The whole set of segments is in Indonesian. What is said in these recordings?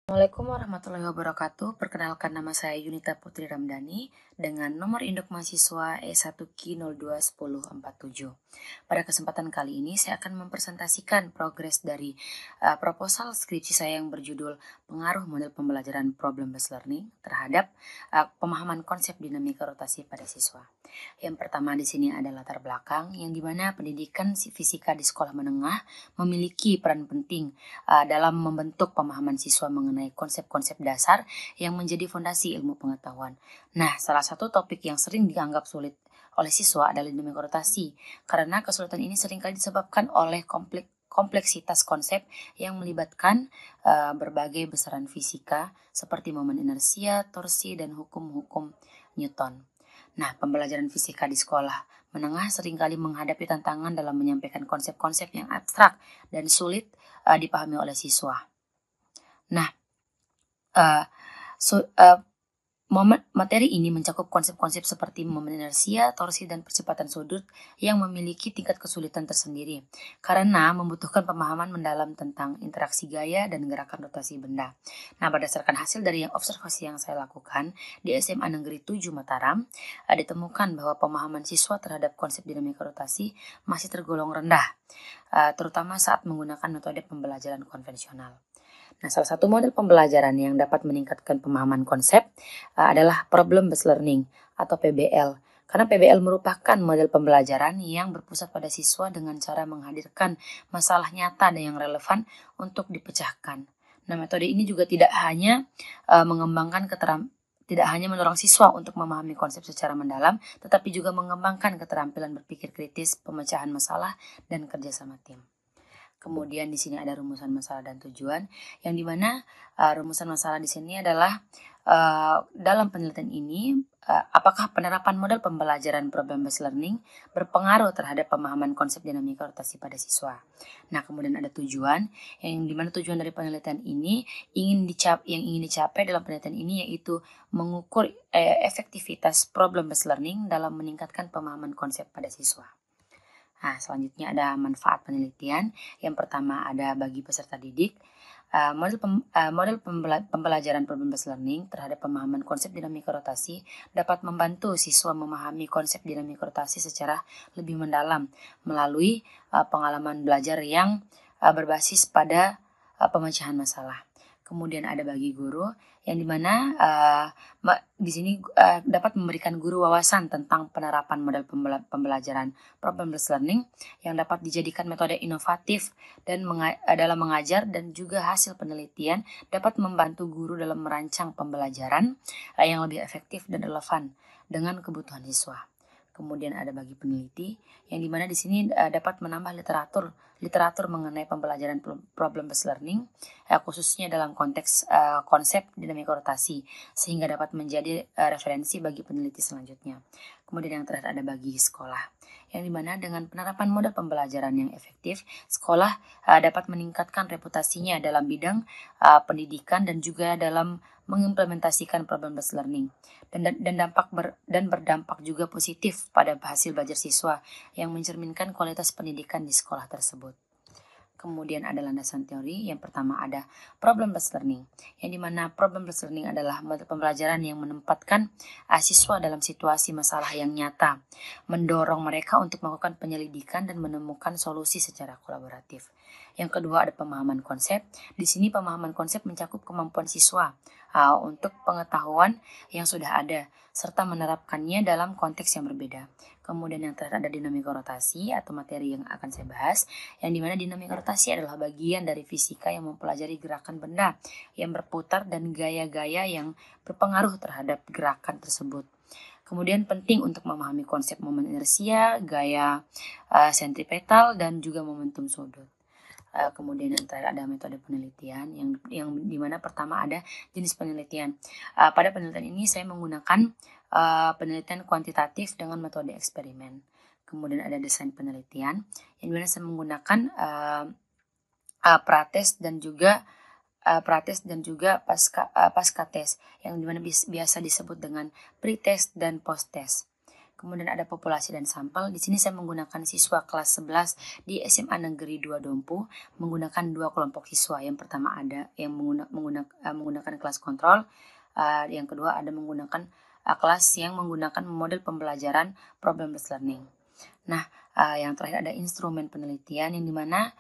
Assalamualaikum warahmatullahi wabarakatuh. Perkenalkan, nama saya Yunita Putri Ramdhani dengan nomor induk mahasiswa E1Q021047. Pada kesempatan kali ini saya akan mempresentasikan progres dari proposal skripsi saya yang berjudul Pengaruh Model Pembelajaran Problem Based Learning terhadap pemahaman konsep dinamika rotasi pada siswa. Yang pertama di sini ada latar belakang yang dimana pendidikan fisika di sekolah menengah memiliki peran penting dalam membentuk pemahaman siswa mengenai konsep-konsep dasar yang menjadi fondasi ilmu pengetahuan. Nah, salah satu topik yang sering dianggap sulit oleh siswa adalah dinamika rotasi, karena kesulitan ini seringkali disebabkan oleh kompleksitas konsep yang melibatkan berbagai besaran fisika seperti momen inersia, torsi, dan hukum-hukum Newton. Nah, pembelajaran fisika di sekolah menengah seringkali menghadapi tantangan dalam menyampaikan konsep-konsep yang abstrak dan sulit dipahami oleh siswa. Nah, materi ini mencakup konsep-konsep seperti momen inersia, torsi, dan percepatan sudut yang memiliki tingkat kesulitan tersendiri karena membutuhkan pemahaman mendalam tentang interaksi gaya dan gerakan rotasi benda. Nah, berdasarkan hasil dari observasi yang saya lakukan di SMA Negeri 7 Mataram, ditemukan bahwa pemahaman siswa terhadap konsep dinamika rotasi masih tergolong rendah, terutama saat menggunakan metode pembelajaran konvensional. Nah, salah satu model pembelajaran yang dapat meningkatkan pemahaman konsep adalah Problem Based Learning atau PBL. Karena PBL merupakan model pembelajaran yang berpusat pada siswa dengan cara menghadirkan masalah nyata dan yang relevan untuk dipecahkan. Nah, metode ini juga tidak hanya mendorong siswa untuk memahami konsep secara mendalam, tetapi juga mengembangkan keterampilan berpikir kritis, pemecahan masalah, dan kerjasama tim. Kemudian di sini ada rumusan masalah dan tujuan, yang dimana rumusan masalah di sini adalah dalam penelitian ini apakah penerapan model pembelajaran problem based learning berpengaruh terhadap pemahaman konsep dinamika rotasi pada siswa. Nah, kemudian ada tujuan, yang dimana tujuan dari penelitian ini yang ingin dicapai dalam penelitian ini yaitu mengukur efektivitas problem based learning dalam meningkatkan pemahaman konsep pada siswa. Nah, selanjutnya ada manfaat penelitian. Yang pertama ada bagi peserta didik. Model pembelajaran problem based learning terhadap pemahaman konsep dinamika rotasi dapat membantu siswa memahami konsep dinamika rotasi secara lebih mendalam melalui pengalaman belajar yang berbasis pada pemecahan masalah. Kemudian ada bagi guru, yang dimana di sini dapat memberikan guru wawasan tentang penerapan model pembelajaran problem based learning yang dapat dijadikan metode inovatif dan dalam mengajar, dan juga hasil penelitian dapat membantu guru dalam merancang pembelajaran yang lebih efektif dan relevan dengan kebutuhan siswa. Kemudian ada bagi peneliti, yang dimana di sini dapat menambah literatur mengenai pembelajaran problem based learning, khususnya dalam konteks konsep dinamika rotasi, sehingga dapat menjadi referensi bagi peneliti selanjutnya. Kemudian yang terakhir ada bagi sekolah, yang dimana dengan penerapan model pembelajaran yang efektif, sekolah dapat meningkatkan reputasinya dalam bidang pendidikan dan juga dalam mengimplementasikan problem based learning, dan berdampak juga positif pada hasil belajar siswa yang mencerminkan kualitas pendidikan di sekolah tersebut. Kemudian ada landasan teori. Yang pertama ada problem based learning, yang dimana problem based learning adalah metode pembelajaran yang menempatkan siswa dalam situasi masalah yang nyata, mendorong mereka untuk melakukan penyelidikan dan menemukan solusi secara kolaboratif. Yang kedua ada pemahaman konsep. Di sini pemahaman konsep mencakup kemampuan siswa untuk pengetahuan yang sudah ada serta menerapkannya dalam konteks yang berbeda. Kemudian yang terakhir ada dinamika rotasi atau materi yang akan saya bahas, yang dimana dinamika rotasi adalah bagian dari fisika yang mempelajari gerakan benda yang berputar dan gaya-gaya yang berpengaruh terhadap gerakan tersebut. Kemudian penting untuk memahami konsep momen inersia, gaya sentripetal, dan juga momentum sudut. Kemudian yang terakhir ada metode penelitian, yang dimana pertama ada jenis penelitian. Pada penelitian ini saya menggunakan penelitian kuantitatif dengan metode eksperimen. Kemudian ada desain penelitian, yang dimana saya menggunakan prates dan juga pasca tes, yang dimana biasa disebut dengan pre-test dan post-test. Kemudian ada populasi dan sampel. Di sini saya menggunakan siswa kelas 11 di SMA Negeri 2 Dompu, menggunakan 2 kelompok siswa. Yang pertama ada yang menggunakan kelas kontrol, yang kedua ada menggunakan kelas yang menggunakan model pembelajaran problem based learning. Nah, yang terakhir ada instrumen penelitian yang dimana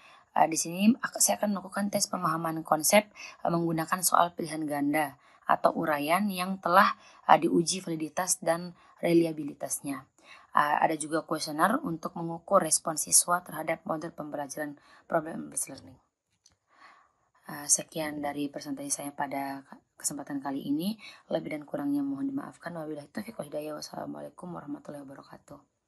di sini saya akan melakukan tes pemahaman konsep menggunakan soal pilihan ganda atau uraian yang telah diuji validitas dan reliabilitasnya. Ada juga kuesioner untuk mengukur respon siswa terhadap model pembelajaran problem based learning. Sekian dari presentasi saya pada kesempatan kali ini. Lebih dan kurangnya mohon dimaafkan. Wabillahi taufiq wal hidayah. Wassalamualaikum warahmatullahi wabarakatuh.